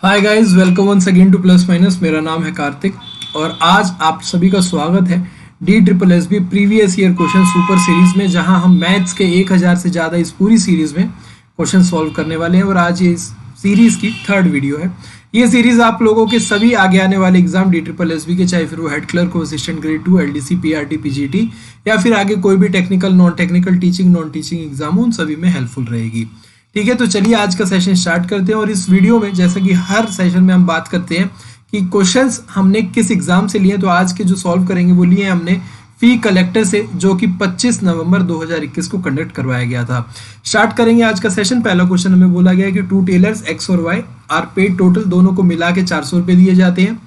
Hi guys, welcome once again to plus minus. मेरा नाम है कार्तिक और आज आप सभी का स्वागत है DSSB previous year question super series में, जहां हम मैथ्स के 1000 से ज़्यादा इस पूरी सीरीज में क्वेश्चन सॉल्व करने वाले हैं। और आज ये इस सीरीज की थर्ड वीडियो है। ये सीरीज आप लोगों के सभी आगे आने वाले एग्जाम DSSB के, चाहे फिर वो हेड क्लर्क हो, assistant grade 2, LDC, PRT, PGT या फिर आगे कोई भी technical, non technical, teaching, non teaching exam हो, उन सभी में हेल्पफुल रहेगी। ठीक है, तो चलिए आज का सेशन स्टार्ट करते हैं। और इस वीडियो में, जैसा कि हर सेशन में हम बात करते हैं कि क्वेश्चंस हमने किस एग्जाम से लिए, तो आज के जो सॉल्व करेंगे वो लिए हमने फी कलेक्टर से, जो कि 25 नवंबर 2021 को कंडक्ट करवाया गया था। स्टार्ट करेंगे आज का सेशन। पहला क्वेश्चन हमें बोला गया है कि टू टेलर्स एक्स और वाई आर पेड टोटल, दोनों को मिला के 400 रुपये दिए जाते हैं।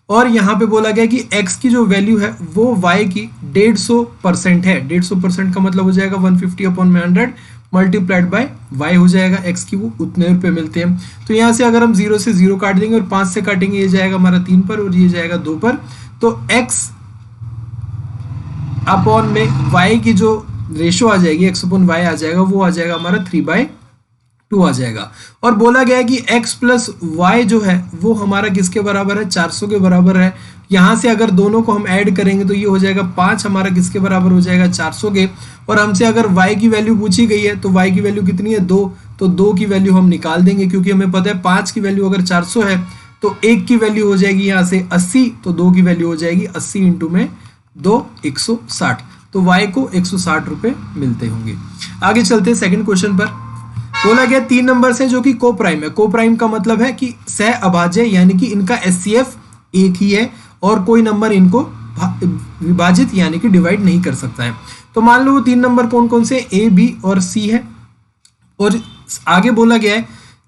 और यहाँ पे बोला गया कि x की जो वैल्यू है वो y की 150% है। 150% का मतलब हो जाएगा 150/100 मल्टीप्लाइड बाय y हो जाएगा। x की वो उतने रुपए मिलते हैं। तो यहाँ से अगर हम 0 से 0 काट देंगे और 5 से काटेंगे, ये जाएगा हमारा 3 पर और ये जाएगा 2 पर। तो x अपॉन में y की जो रेशो आ जाएगी, x अपॉन y आ जाएगा, वो आ जाएगा हमारा 3/2 आ जाएगा। और बोला गया है कि x प्लस वाई जो है वो हमारा किसके बराबर है, 400 के बराबर है। यहाँ से अगर दोनों को हम ऐड करेंगे तो ये हो जाएगा 5 हमारा किसके बराबर हो जाएगा, 400 के। और हमसे अगर y की वैल्यू पूछी गई है तो y की वैल्यू कितनी है, 2। तो 2 की वैल्यू हम निकाल देंगे, क्योंकि हमें पता है 5 की वैल्यू अगर 400 है तो 1 की वैल्यू हो जाएगी यहाँ से 80, तो 2 की वैल्यू हो जाएगी 80 इंटू में 2, 160। तो y को 160 रुपये मिलते होंगे। आगे चलते हैं सेकेंड क्वेश्चन पर। बोला गया 3 नंबर से जो कि को प्राइम है। को प्राइम का मतलब है कि सह अभाज्य, यानी कि इनका HCF एक ही है और कोई नंबर इनको विभाजित यानी कि डिवाइड नहीं कर सकता है। तो मान लो वो 3 नंबर कौन कौन से, A, B और C है। और आगे बोला गया है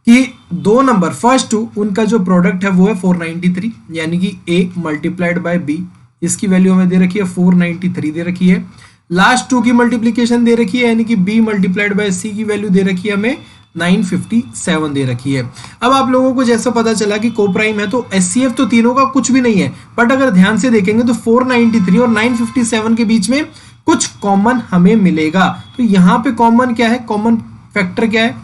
कि 2 नंबर फर्स्ट 2 उनका जो प्रोडक्ट है वो है 493, यानी कि A मल्टीप्लाइड बाय B, इसकी वैल्यू हमें दे रखी है 493 दे रखी है। लास्ट 2 की मल्टीप्लीकेशन दे रखी है, यानी कि B मल्टीप्लाइड बाय C की वैल्यू दे रखी है हमें 957 दे रखी है। अब आप लोगों को जैसा पता चला कि को प्राइम है तो HCF तो तीनों का कुछ भी नहीं है, बट अगर ध्यान से देखेंगे तो 493 और 957 के बीच में कुछ कॉमन हमें मिलेगा। तो यहाँ पे कॉमन क्या है, कॉमन फैक्टर क्या है,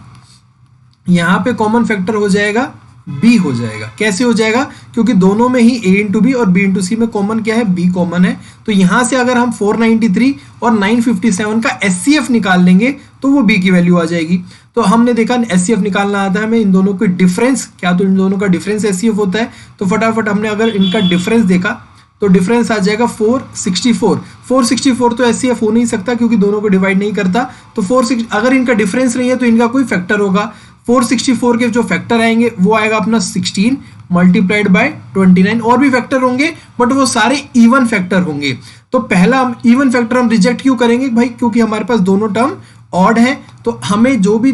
यहाँ पे कॉमन फैक्टर हो जाएगा B हो जाएगा। कैसे हो जाएगा, क्योंकि दोनों में ही A इंटू बी और B इंटू सी में कॉमन क्या है, B कॉमन है। तो यहां से अगर हम 493 और 957 का HCF निकाल लेंगे तो वो B की वैल्यू आ जाएगी। तो हमने देखा HCF निकालना आता है हमें, इन दोनों के डिफरेंस क्या, तो इन दोनों का डिफरेंस HCF होता है। तो फटाफट हमने अगर इनका डिफरेंस देखा तो डिफरेंस आ जाएगा 464। 464 तो HCF हो नहीं सकता क्योंकि दोनों को डिवाइड नहीं करता। तो 46 अगर इनका डिफरेंस नहीं है तो इनका कोई फैक्टर होगा। 464 के जो फैक्टर आएंगे वो आएगा अपना 16 मल्टीप्लाइड बाय 29। और भी फैक्टर होंगे बट वो सारे इवन फैक्टर होंगे। तो पहला हम इवन फैक्टर हम रिजेक्ट क्यों करेंगे भाई, क्योंकि हमारे पास दोनों टर्म ऑड है। तो हमें जो भी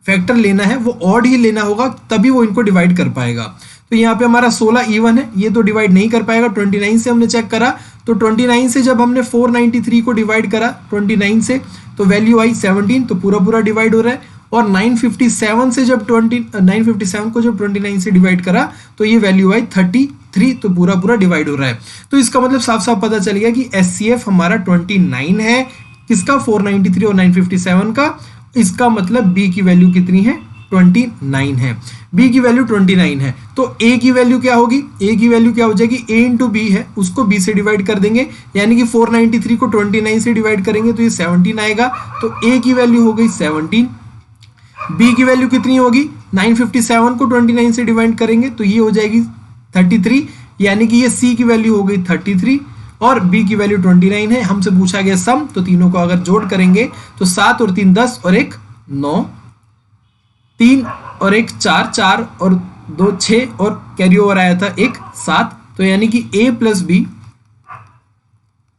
फैक्टर लेना है वो ऑड ही लेना होगा, तभी वो इनको डिवाइड कर पाएगा। तो यहाँ पे हमारा 16 इवन है, ये तो डिवाइड नहीं कर पाएगा। 29 से हमने चेक करा तो 29 से जब हमने 493 को डिवाइड करा 29 से तो वैल्यू आई 17, तो पूरा पूरा डिवाइड हो रहा है। और 957 से जब 957 को जब 29 से डिवाइड करा तो ये वैल्यू आई 33, तो पूरा पूरा डिवाइड हो रहा है। तो इसका मतलब साफ साफ पता चल गया कि HCF हमारा 29 है, किसका, 493 और 957 का। इसका मतलब B की वैल्यू कितनी है, 29 है। B की वैल्यू 29 है। तो A की वैल्यू क्या होगी, A की वैल्यू क्या हो जाएगी, A इंटू B है, उसको B से डिवाइड कर देंगे, यानी कि 493 को 29 से डिवाइड करेंगे तो ये 17 आएगा। तो A की वैल्यू हो गई 17। B की वैल्यू कितनी होगी, 957 को 29 से डिवाइड करेंगे तो ये हो जाएगी 33, यानी कि ये C की वैल्यू हो गई 33 और B की वैल्यू 29 है। हमसे पूछा गया सम, तो तीनों को अगर जोड़ करेंगे तो 7 और 3 10 और 1 9, 3 और 1 4, 4 और 2 6 और कैरी ओवर आया था 1 7। तो यानी कि A plus B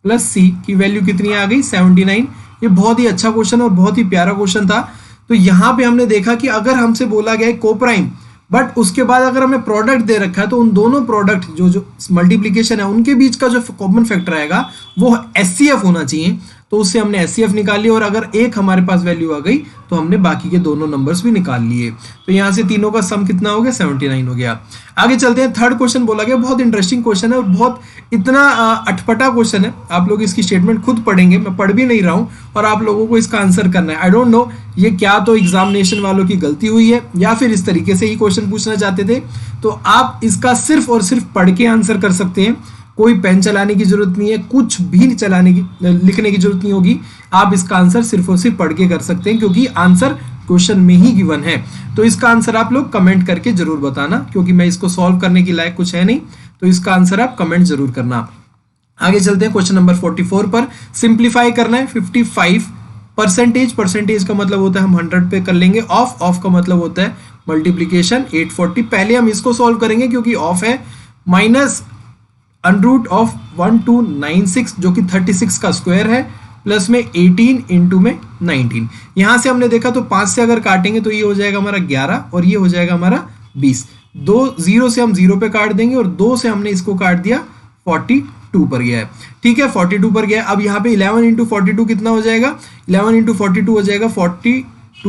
plus C की वैल्यू कितनी आ गई, 79। ये बहुत ही अच्छा क्वेश्चन और बहुत ही प्यारा क्वेश्चन था। तो यहां पे हमने देखा कि अगर हमसे बोला गया है को प्राइम, बट उसके बाद अगर हमें प्रोडक्ट दे रखा है तो उन दोनों प्रोडक्ट जो मल्टीप्लीकेशन है उनके बीच का जो कॉमन फैक्टर आएगा वो HCF होना चाहिए। तो उससे हमने एचसीएफ निकाल लिया और अगर एक हमारे पास वैल्यू आ गई तो हमने बाकी के दोनों नंबर्स भी निकाल लिए। तो यहाँ से तीनों का सम कितना हो गया 79 हो गया। आगे चलते हैं, थर्ड क्वेश्चन बोला गया, बहुत इंटरेस्टिंग क्वेश्चन है और बहुत इतना अटपटा क्वेश्चन है, आप लोग इसकी स्टेटमेंट खुद पढ़ेंगे, मैं पढ़ भी नहीं रहा हूँ और आप लोगों को इसका आंसर करना है। आई डोंट नो ये क्या तो एग्जामिनेशन वालों की गलती हुई है या फिर इस तरीके से ही क्वेश्चन पूछना चाहते थे। तो आप इसका सिर्फ और सिर्फ पढ़ के आंसर कर सकते हैं, कोई पेन चलाने की जरूरत नहीं है, कुछ भी लिखने की जरूरत नहीं होगी, आप इसका आंसर सिर्फ और सिर्फ पढ़ के कर सकते हैं क्योंकि आंसर क्वेश्चन में ही गिवन है। तो इसका आंसर आप लोग कमेंट करके जरूर बताना, क्योंकि मैं इसको सॉल्व करने की लायक कुछ है नहीं, तो इसका आंसर आप कमेंट जरूर करना। आगे चलते हैं क्वेश्चन नंबर 44 पर। सिंप्लीफाई करना है 55 परसेंटेज का मतलब होता है हम 100 पे कर लेंगे, ऑफ का मतलब होता है मल्टीप्लीकेशन 840। पहले हम इसको सॉल्व करेंगे क्योंकि ऑफ है, माइनस अंडरूट ऑफ 1296 जो कि 36 का स्क्वायर है, प्लस में 18 इंटू में 19। यहां से हमने देखा तो 5 से अगर काटेंगे तो ये हो जाएगा हमारा 11 और ये हो जाएगा हमारा 20। 2 0 से हम 0 पे काट देंगे और 2 से हमने इसको काट दिया 42 पर गया है। ठीक है, 42 पर गया। अब यहाँ पे 11 इंटू 42 कितना हो जाएगा, 11 इंटू 42 हो जाएगा 42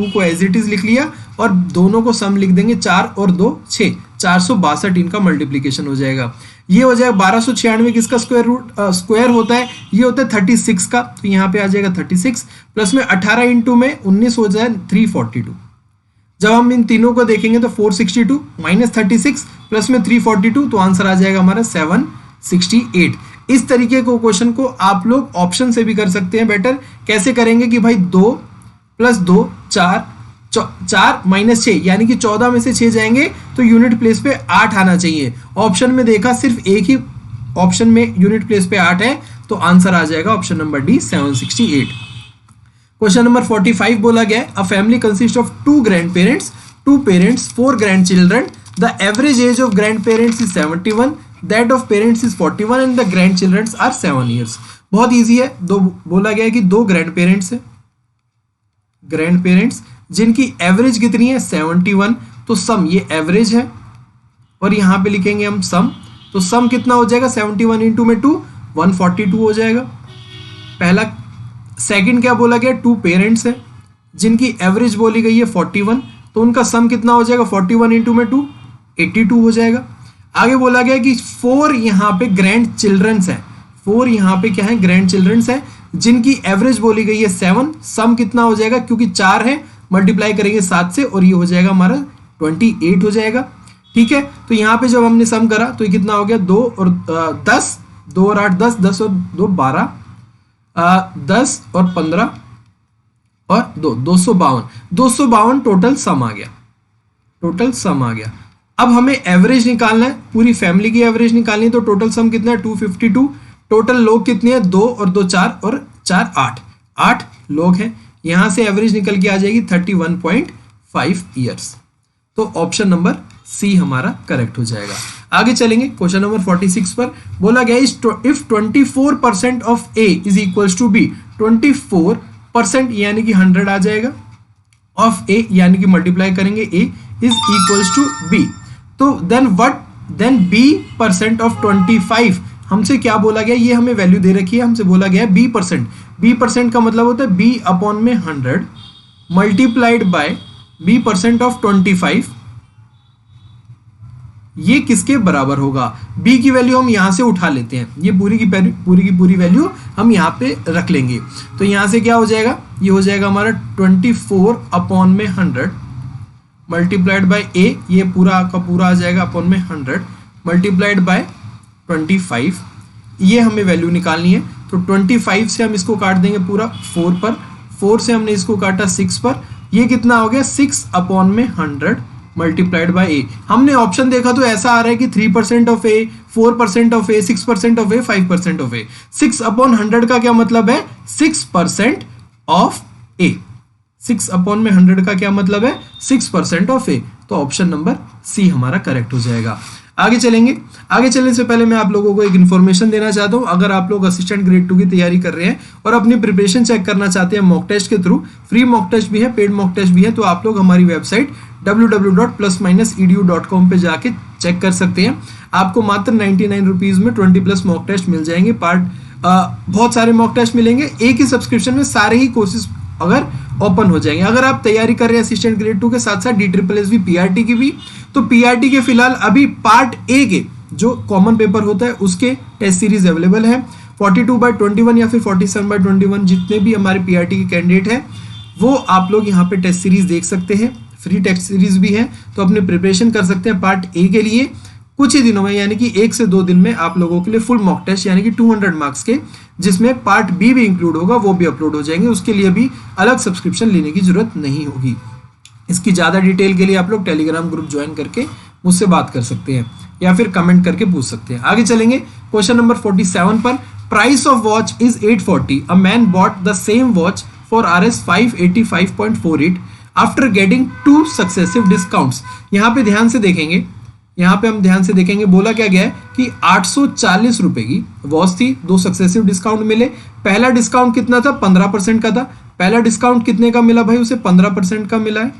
को एज इट इज लिख लिया और दोनों को सम लिख देंगे, 4 और 2 6, 462 इनका मल्टीप्लीकेशन हो जाएगा। ये हो जाएगा 1296 किसका स्क्वायर होता है, ये होता है 36 का, तो यहाँ पे आ जाएगा 36 प्लस में 18 इंटू में 19 हो जाए 342। जब हम इन तीनों को देखेंगे तो 462 माइनस 36 प्लस में 342, तो आंसर आ जाएगा हमारा 768। इस तरीके को क्वेश्चन को आप लोग ऑप्शन से भी कर सकते हैं। बेटर कैसे करेंगे कि भाई 2 प्लस 2 4 माइनस 6 यानी कि 14 में से 6 जाएंगे तो यूनिट प्लेस पे 8 आना चाहिए। ऑप्शन में देखा सिर्फ एक ही ऑप्शन में यूनिट प्लेस पे 8 है, तो आंसर आ जाएगा option number D 768। Question number 45 बोला गया है, a family consist of 2 grand parents, 2 parents, 4 grand children, the average age of grand parents is 71, that of parents is 41 and the grand children are 7 years. बहुत easy है, दो बोला गया है कि 2 ग्रैंड पेरेंट्स है, ग्रैंड पेरेंट्स जिनकी average कितनी है 71, तो सम ये एवरेज है और यहां पे लिखेंगे हम सम, तो सम कितना हो जाएगा 71 इंटू में 2 142 हो जाएगा पहला। सेकंड क्या बोला गया, 2 पेरेंट्स है जिनकी एवरेज बोली गई है 41, तो उनका सम कितना हो जाएगा 41 इंटू में 2 82 हो जाएगा। आगे बोला गया कि 4 यहाँ पे ग्रैंड चिल्ड्रंस है, 4 यहाँ पे क्या है ग्रैंड चिल्ड्रंस है जिनकी एवरेज बोली गई है 7, सम कितना हो जाएगा क्योंकि 4 है मल्टीप्लाई करेंगे 7 से और ये हो जाएगा हमारा 28 हो जाएगा। ठीक है, तो यहाँ पे जब हमने सम करा तो ये कितना हो गया 2 और 10, 2 और 8 10, 10 और 2 12, 10 और 15 और 2 252 टोटल सम आ गया, टोटल सम आ गया। अब हमें एवरेज निकालना है, पूरी फैमिली की एवरेज निकालनी है, तो टोटल सम कितना है 252। टोटल लोग कितने हैं 2 और 2 4 और 4 8 लोग हैं। यहां से एवरेज निकल के आ जाएगी 31.5 ईयर्स, तो ऑप्शन नंबर सी हमारा करेक्ट हो जाएगा। आगे चलेंगे क्वेश्चन नंबर 46 पर। बोला गया if 24% of A is equals to B, 24% यानी कि 100 आ जाएगा, ऑफ ए यानी कि मल्टीप्लाई करेंगे ए इज इक्वल्स टू बी, तो देन बी परसेंट ऑफ 25, हमसे क्या बोला गया, ये हमें वैल्यू दे रखी है, हमसे बोला गया है बी परसेंट का मतलब होता है बी अपॉन में 100 multiplied by B percent of 25, ये किसके बराबर होगा। बी की वैल्यू हम यहां से उठा लेते हैं, ये पूरी की पूरी वैल्यू हम यहां पे रख लेंगे, तो यहां से क्या हो जाएगा, ये हो जाएगा हमारा 24 अपॉन में 100 मल्टीप्लाइड बाय ए, ये पूरा का पूरा आ जाएगा अपॉन में 100 मल्टीप्लाइड बाय 25, ये हमें वैल्यू निकालनी है। तो 25 से हम इसको काट देंगे पूरा 4 पर, 4 से हमने इसको काटा 6 पर, ये कितना हो गया 6 अपॉन में 100 मल्टीप्लाइड बाय ए। हमने ऑप्शन देखा तो ऐसा आ रहा है कि 3% of A, 4% of A, 6% of A, 5% of A. 6 upon 100 का क्या मतलब है 6% ऑफ ए, 6 अपॉन में 100 का क्या मतलब है 6% ऑफ ए, तो ऑप्शन नंबर सी हमारा करेक्ट हो जाएगा। आगे चलेंगे, आगे चलने से पहले मैं आप लोगों को एक इन्फॉर्मेशन देना चाहता हूं। अगर आप लोग असिस्टेंट ग्रेड 2 की तैयारी कर रहे हैं और अपनी प्रिपरेशन चेक करना चाहते हैं मॉक टेस्ट के थ्रू, फ्री मॉक टेस्ट भी है, पेड मॉक टेस्ट भी है, तो आप लोग हमारी वेबसाइट www.plus-edu.com पे जाके चेक कर सकते हैं। आपको मात्र 99 रुपीज़ में 20+ मॉक टेस्ट मिल जाएंगे। बहुत सारे मॉक टेस्ट मिलेंगे, एक ही सब्सक्रिप्शन में सारे ही कोर्सेज अगर ओपन हो जाएंगे। अगर आप तैयारी कर रहे हैं असिस्टेंट ग्रेड 2 के साथ साथ DSSS भी, PRT की भी, तो PRT के फिलहाल अभी पार्ट ए के जो कॉमन पेपर होता है उसके टेस्ट सीरीज अवेलेबल है। 42/21 या फिर 47/21 जितने भी हमारे PRT के कैंडिडेट हैं वो आप लोग यहाँ पे टेस्ट सीरीज देख सकते हैं, फ्री टेस्ट सीरीज भी है, तो अपनी प्रिपरेशन कर सकते हैं पार्ट ए के लिए। कुछ ही दिनों में यानी कि 1 से 2 दिन में आप लोगों के लिए फुल मॉक टेस्ट यानी कि 200 मार्क्स के, जिसमें पार्ट बी भी इंक्लूड होगा, वो भी अपलोड हो जाएंगे। उसके लिए भी अलग सब्सक्रिप्शन लेने की जरूरत नहीं होगी। इसकी ज़्यादा डिटेल के लिए आप लोग टेलीग्राम ग्रुप ज्वाइन करके मुझसे बात कर सकते हैं या फिर कमेंट करके पूछ सकते हैं। आगे चलेंगे क्वेश्चन नंबर 47 पर। Price of watch is 840, a man bought the same watch for Rs 585.48 after getting 2 successive discounts. यहाँ पे ध्यान से देखेंगे, यहाँ पे हम ध्यान से देखेंगे, बोला क्या गया है कि 840 रुपए की वॉच थी, 2 सक्सेसिव डिस्काउंट मिले। पहला डिस्काउंट कितना था? 15% का था। पहला डिस्काउंट कितने का मिला भाई? उसे 15% का मिला है,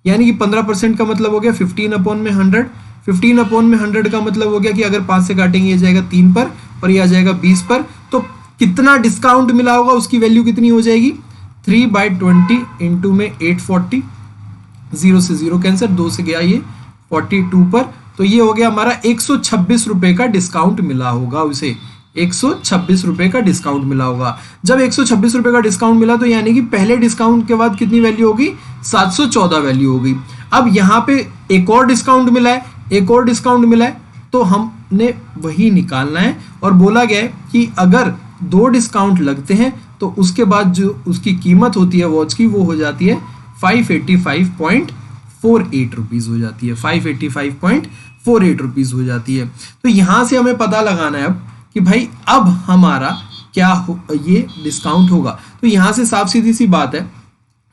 यानी कि 15% का मतलब हो गया 15/100। 15/100 का मतलब हो गया कि अगर 5 से काटेंगे ये जाएगा 3 पर और ये आ जाएगा 20 पर, तो कितना डिस्काउंट मिला होगा उसकी वैल्यू कितनी हो जाएगी? 3/20 इंटू में 840, 0 से 0 कैंसर, 2 से गया ये 42 पर, तो ये हो गया हमारा 126 रुपए का डिस्काउंट मिला होगा उसे। 126 रुपए का डिस्काउंट मिला होगा। जब 126 रुपए का डिस्काउंट मिला तो यानी कि पहले डिस्काउंट के बाद कितनी वैल्यू होगी? 714 वैल्यू होगी। अब यहाँ पे एक और डिस्काउंट मिला है, एक और डिस्काउंट मिला है, तो हमने वही निकालना है। और बोला गया है कि अगर 2 डिस्काउंट लगते हैं तो उसके बाद जो उसकी कीमत होती है वॉच की वो हो जाती है 585.48 रुपीज़ हो जाती है, 585.48 रुपीज़ हो जाती है। तो यहाँ से हमें पता लगाना है अब कि भाई अब हमारा क्या ये डिस्काउंट होगा। तो यहाँ से साफ सीधी सी बात है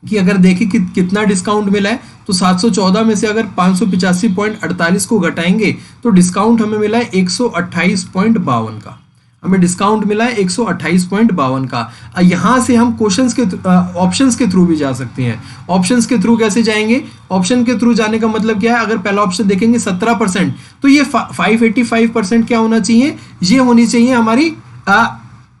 कि अगर देखें कि कितना डिस्काउंट मिला है, तो 714 में से अगर 585.48 को घटाएंगे तो डिस्काउंट हमें मिला है 128.52 का। हमें डिस्काउंट मिला है 128.52 का। यहाँ से हम क्वेश्चंस के ऑप्शंस के थ्रू भी जा सकते हैं। ऑप्शंस के थ्रू कैसे जाएंगे? ऑप्शन के थ्रू जाने का मतलब क्या है? अगर पहला ऑप्शन देखेंगे 17%, तो ये 585% क्या होना चाहिए? ये होनी चाहिए हमारी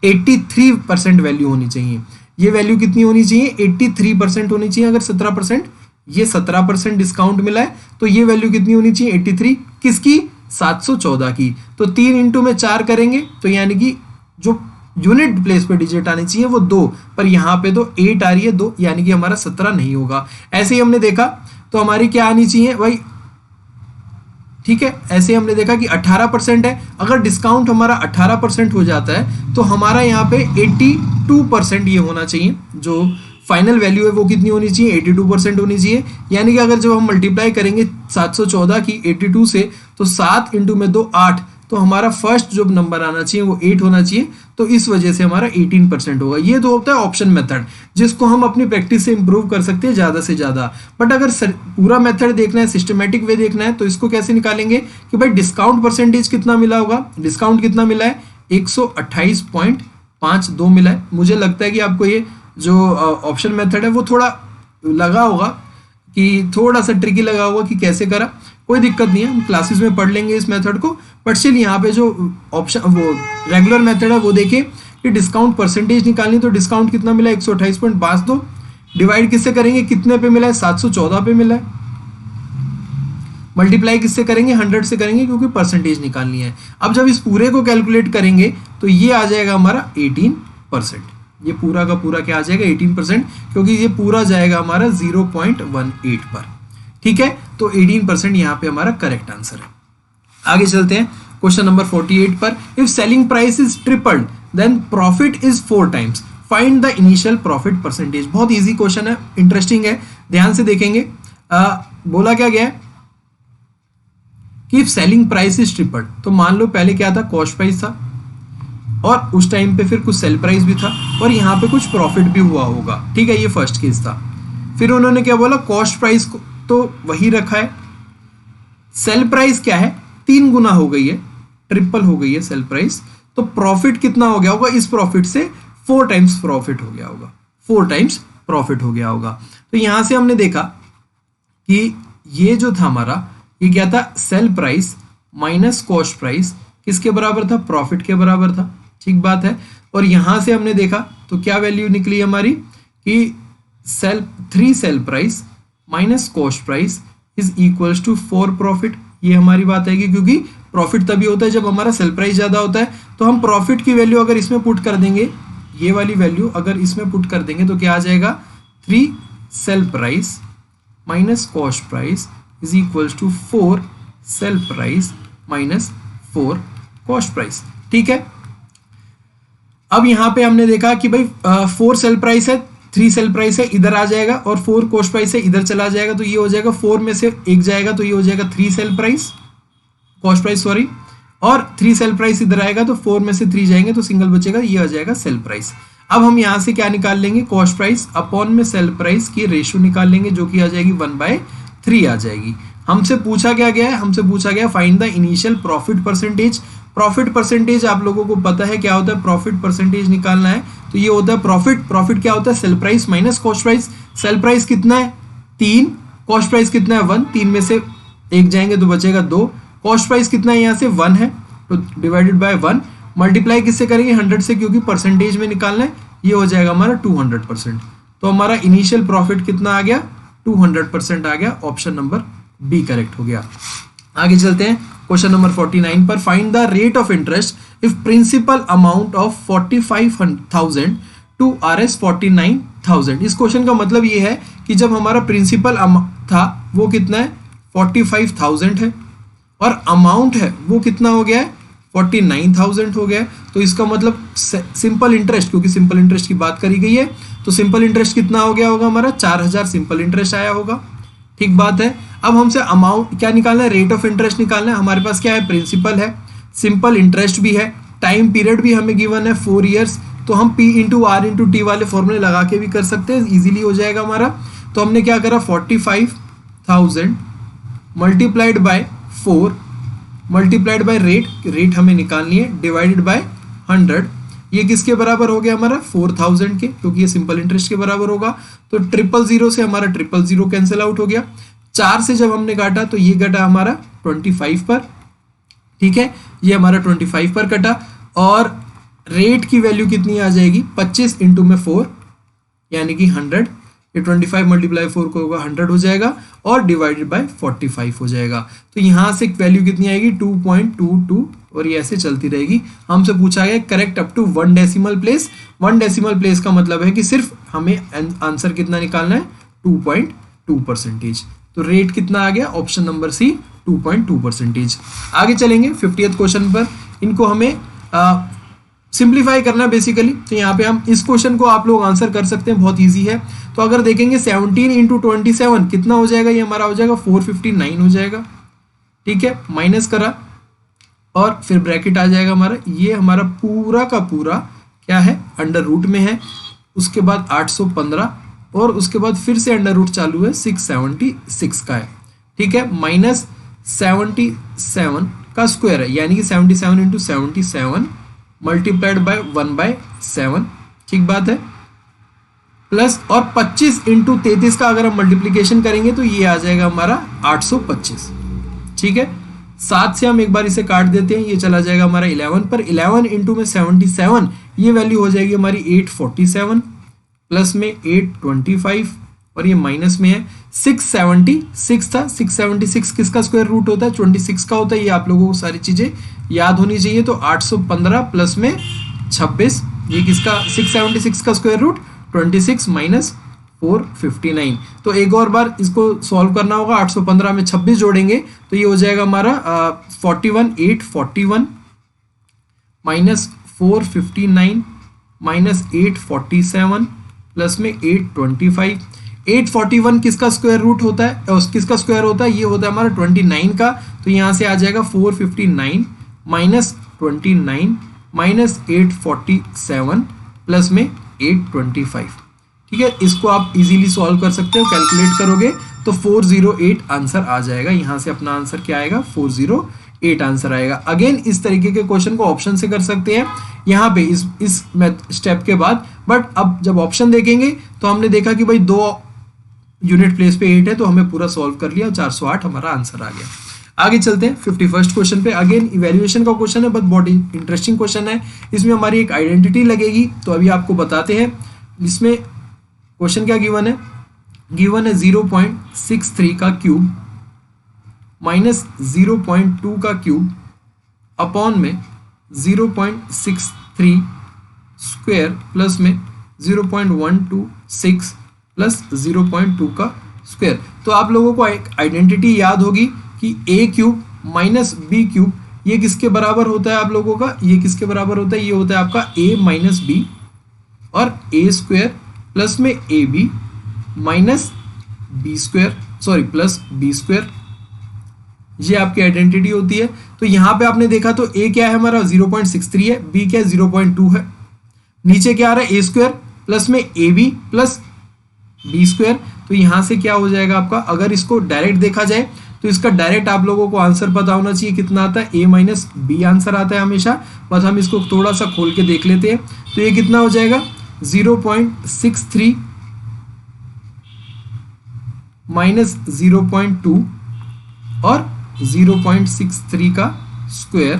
83% वैल्यू होनी चाहिए। ये वैल्यू कितनी होनी चाहिए? 83% होनी चाहिए। अगर 17%, ये 17% डिस्काउंट मिला है, तो ये वैल्यू कितनी होनी चाहिए? 83 किसकी? 714 की। तो 3 इंटू में 4 करेंगे तो यानी कि जो यूनिट प्लेस पे डिजिट आनी चाहिए वो 2, पर यहाँ पे तो 8 आ रही है 2, यानी कि हमारा 17 नहीं होगा। ऐसे ही हमने देखा तो हमारी क्या आनी चाहिए भाई? ठीक है, ऐसे हमने देखा कि 18% है। अगर डिस्काउंट हमारा 18% हो जाता है तो हमारा यहाँ पे 82% ये होना चाहिए। जो फाइनल वैल्यू है वो कितनी होनी चाहिए? 82% होनी चाहिए। यानी कि अगर जब हम मल्टीप्लाई करेंगे 714 की 82 से, तो 7 इंटू में 2 8, तो हमारा फर्स्ट जो नंबर आना चाहिए वो 8 होना चाहिए। तो इस वजह से हमारा 18% होगा। ये तो होता है ऑप्शन मेथड, जिसको हम अपनी प्रैक्टिस से इंप्रूव कर सकते हैं ज़्यादा से ज़्यादा। बट अगर पूरा मेथड देखना है, सिस्टमेटिक वे देखना है, तो इसको कैसे निकालेंगे कि भाई डिस्काउंट परसेंटेज कितना मिला होगा? डिस्काउंट कितना मिला है? 128.52 मिला है। मुझे लगता है कि आपको ये जो ऑप्शन मेथड है वो थोड़ा लगा होगा कि थोड़ा सा ट्रिकी लगा होगा कि कैसे करा। कोई दिक्कत नहीं है, हम क्लासेस में पढ़ लेंगे इस मेथड को। बट स्टिल यहाँ पे जो ऑप्शन वो रेगुलर मेथड है वो देखिए कि डिस्काउंट परसेंटेज निकालनी, तो डिस्काउंट कितना मिला है? 128.52। डिवाइड किससे करेंगे? कितने पे मिला है? 714 पे मिला है। मल्टीप्लाई किससे करेंगे? 100 से करेंगे, क्योंकि परसेंटेज निकालनी है। अब जब इस पूरे को कैलकुलेट करेंगे तो ये आ जाएगा हमारा 18%। ये पूरा का पूरा क्या आ जाएगा? 18%, क्योंकि ये पूरा जाएगा हमारा 0.18 पर। ठीक है, तो 18% यहाँ पे हमारा करेक्ट आंसर है। आगे चलते हैं क्वेश्चन नंबर 48 पर। If selling price is tripled then profit is 4 times, find the initial profit percentage. बहुत इजी क्वेश्चन है, इंटरेस्टिंग है, ध्यान से देखेंगे। बोला क्या गया है कि if selling price is tripled, तो मान लो पहले क्या था? कॉस्ट प्राइस था, और उस टाइम पे फिर कुछ सेल प्राइस भी था, और यहाँ पे कुछ प्रॉफिट भी हुआ होगा। ठीक है, ये फर्स्ट केस था। फिर उन्होंने क्या बोला? कॉस्ट प्राइस को तो वही रखा है, सेल प्राइस क्या है? 3 गुना हो गई है, ट्रिपल हो गई है सेल प्राइस। तो प्रॉफिट कितना हो गया होगा? इस प्रॉफिट से 4 टाइम्स प्रॉफिट हो गया होगा, 4 टाइम्स प्रॉफिट हो गया होगा। तो यहां से हमने देखा कि ये जो था हमारा, ये क्या था? Cell price minus cost price किसके बराबर था? प्रॉफिट के बराबर था। ठीक बात है। और यहाँ से हमने देखा तो क्या वैल्यू निकली हमारी कि three sell price minus cost price is equals to 4 profit. ये हमारी बात आएगी, क्योंकि प्रॉफिट तभी होता है जब हमारा सेल प्राइस ज़्यादा होता है। तो हम प्रॉफिट की वैल्यू अगर इसमें पुट कर देंगे, ये वाली वैल्यू अगर इसमें पुट कर देंगे तो क्या आ जाएगा, 3 sell price minus cost price is equals to 4 sell price minus 4 cost price. ठीक है, अब यहाँ पे हमने देखा कि भाई 4 सेल प्राइस है, 3 सेल प्राइस है, इधर आ जाएगा, और 4 कॉस्ट प्राइस है, इधर चला जाएगा, तो ये हो जाएगा 4 में से 1 जाएगा तो ये हो जाएगा 3 sell price cost price sorry, और 3 सेल प्राइस इधर आएगा तो 4 में से 3 जाएंगे तो सिंगल बचेगा, ये आ जाएगा सेल प्राइस। अब हम यहाँ से क्या निकाल लेंगे, कॉस्ट प्राइस अपॉन में सेल प्राइस की रेशियो निकाल लेंगे, जो कि आ जाएगी 1/3 आ जाएगी। हमसे पूछा क्या गया है, हमसे पूछा गया find the initial profit percentage. Profit percentage आप लोगों को पता है क्या होता है, प्रॉफिट परसेंटेज निकालना है तो ये होता है प्रॉफिट क्या होता है, cell price minus cost price. Sale price कितना है 3, कॉस्ट प्राइस कितना है 1, 3 में से 1 जाएंगे तो बचेगा 2, कॉस्ट प्राइस कितना है यहाँ से 1 है तो डिवाइडेड बाय 1, मल्टीप्लाई किससे करेंगे 100 से, क्योंकि परसेंटेज में निकालना है, ये हो जाएगा हमारा 200%। तो हमारा इनिशियल प्रॉफिट कितना आ गया, 200% आ गया। ऑप्शन नंबर बी करेक्ट हो गया। आगे चलते हैं क्वेश्चन नंबर 49 पर। Find the rate of interest if principal amount of 45,000 to RS 49,000। इस क्वेश्चन का मतलब ये है कि जब हमारा प्रिंसिपल था वो कितना है 45,000 है, और अमाउंट है वो कितना हो गया है 49,000 हो गया है। तो इसका मतलब सिंपल इंटरेस्ट, क्योंकि सिंपल इंटरेस्ट की बात करी गई है, तो सिंपल इंटरेस्ट कितना हो गया होगा हमारा 4,000 सिंपल इंटरेस्ट आया होगा। ठीक बात है। अब हमसे अमाउंट क्या निकालना है, रेट ऑफ इंटरेस्ट निकालना है। हमारे पास क्या है, प्रिंसिपल है, सिंपल इंटरेस्ट भी है, टाइम पीरियड भी हमें गिवन है 4 ईयर्स, तो हम P into R into T वाले फॉर्मूले लगा के भी कर सकते हैं, इजीली हो जाएगा हमारा। तो हमने क्या करा 45,000 multiplied by 4 multiplied by rate हमें निकालनी है, डिवाइडेड बाय 100। ये किसके बराबर हो गया हमारा 4,000 के, क्योंकि ये सिंपल इंटरेस्ट के बराबर होगा। तो 000 से हमारा 000 कैंसिल आउट हो गया। 4 से जब हमने काटा तो ये कटा हमारा 25 पर, ठीक है, ये हमारा 25 पर कटा, और रेट की वैल्यू कितनी आ जाएगी 25 इंटू में 4 यानी कि 100। ये 25 मल्टीप्लाई 4 को होगा 100 हो जाएगा, और डिवाइडेड बाय 45 हो जाएगा। तो यहाँ से वैल्यू कितनी आएगी 2.22, और ये ऐसे चलती रहेगी। हमसे पूछा गया correct up to 1 decimal place. 1 decimal place का मतलब है कि सिर्फ हमें आंसर कितना निकालना है 2.2%। तो रेट कितना आ गया, ऑप्शन नंबर सी 2.2%। आगे चलेंगे 50th क्वेश्चन पर। इनको हमें सिंप्लीफाई करना है बेसिकली। तो यहाँ पे हम इस क्वेश्चन को आप लोग आंसर कर सकते हैं, बहुत इजी है। तो अगर देखेंगे 17 इंटू 27 कितना हो जाएगा, ये हमारा हो जाएगा 459 हो जाएगा, ठीक है, माइनस करा और फिर ब्रैकेट आ जाएगा हमारा, ये हमारा पूरा का पूरा क्या है अंडर रूट में है, उसके बाद 815 और उसके बाद फिर से अंडर रूट चालू है 676 का है, ठीक है, माइनस 77 का स्क्वायर है, यानी कि 77 इंटू 77 मल्टीप्लाइड बाय 1/7, ठीक बात है, प्लस और 25 इंटू 33 का अगर हम मल्टीप्लीकेशन करेंगे तो ये आ जाएगा हमारा 825, ठीक है। 7 से हम एक बार इसे काट देते हैं, ये चला जाएगा हमारा 11 पर, 11 इंटू में 77 ये वैल्यू हो जाएगी हमारी 847, प्लस में 825 और ये माइनस में है 676 था, 676 किसका स्क्वायर रूट होता है 26 का होता है, ये आप लोगों को सारी चीजें याद होनी चाहिए। तो 815 प्लस में 26, ये किसका 676 का स्क्वायर रूट 26 माइनस 459। तो एक और बार इसको सॉल्व करना होगा, 815 में 26 जोड़ेंगे तो ये हो जाएगा हमारा 841 माइनस 459 माइनस 847 प्लस में 825। 841 किसका स्क्वायर रूट होता है, किसका स्क्वायर होता है, ये होता है हमारा 29 का, तो यहाँ से आ जाएगा 459 माइनस 29 माइनस 847 प्लस में 825, ठीक है। इसको आप इजीली सॉल्व कर सकते हो, कैलकुलेट करोगे तो 408 आंसर आ जाएगा। यहाँ से अपना आंसर क्या आएगा 408 आंसर आएगा। अगेन इस तरीके के क्वेश्चन को ऑप्शन से कर सकते हैं यहाँ पे इस स्टेप के बाद, बट अब जब ऑप्शन देखेंगे तो हमने देखा कि भाई 2 यूनिट प्लेस पे 8 है तो हमें पूरा सॉल्व कर लिया, 408 हमारा आंसर आ गया। आगे चलते हैं 51st क्वेश्चन पे। अगेन इवैल्यूएशन का क्वेश्चन है बट बहुत इंटरेस्टिंग क्वेश्चन है। इसमें हमारी एक आइडेंटिटी लगेगी, तो अभी आपको बताते हैं। इसमें क्वेश्चन क्या गिवन है, गिवन है 0.63 का क्यूब माइनस 0.2 का क्यूब अपॉन में 0.63 स्क्वायर प्लस में 0.126 प्लस 0.2 का स्क्वायर। तो आप लोगों को एक आइडेंटिटी याद होगी कि ए क्यूब माइनस बी क्यूब ये किसके बराबर होता है आप लोगों का, ये किसके बराबर होता है, ये होता है आपका ए माइनस बी, और ए स्क्वायर प्लस में A B minus B square sorry plus B square, ये आपकी आइडेंटिटी होती है। तो यहाँ पे आपने देखा तो ए क्या है हमारा 0.63 है, बी क्या है 0.2 है, नीचे क्या आ रहा है ए स्क्वायर प्लस में A B plus B square. तो यहाँ से क्या हो जाएगा आपका, अगर इसको डायरेक्ट देखा जाए तो इसका डायरेक्ट आप लोगों को आंसर पता होना चाहिए कितना आता है, ए माइनस बी आंसर आता है हमेशा, बस हम इसको थोड़ा सा खोल के देख लेते हैं। तो ये कितना हो जाएगा 0.63 माइनस 0.2 और 0.63 का स्क्वायर